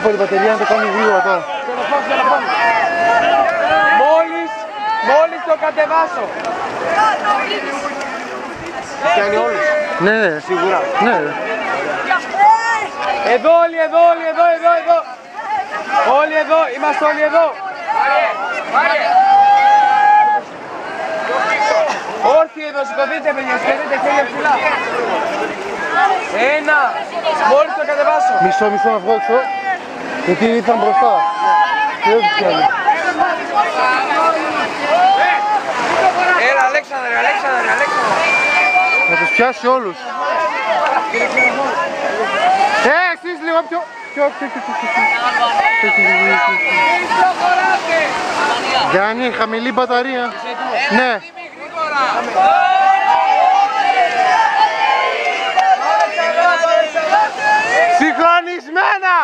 πολύ μπαταρία να το κάνει γρήγορα τώρα. Μόλις το κατεβάσω. Κάνει όλους. Ναι, σίγουρα. Ναι. Εδώ όλοι, εδώ. Όλοι εδώ, είμαστε όλοι εδώ. Όρθιοι εδώ, σηκωθείτε παιδιά, σηκωθείτε χέρια ψηλά. Ένα, μόλις το κατεβάσω. Μισό να βγω έξω, γιατί ήταν μπροστά. Δεν τους πιάνει. Έλα, Αλέξανδρε. Να τους πιάσει όλους. Εσείς λίγο πιο... Γιάννη, χαμηλή μπαταρία. Ναι. Συγχρονισμένα!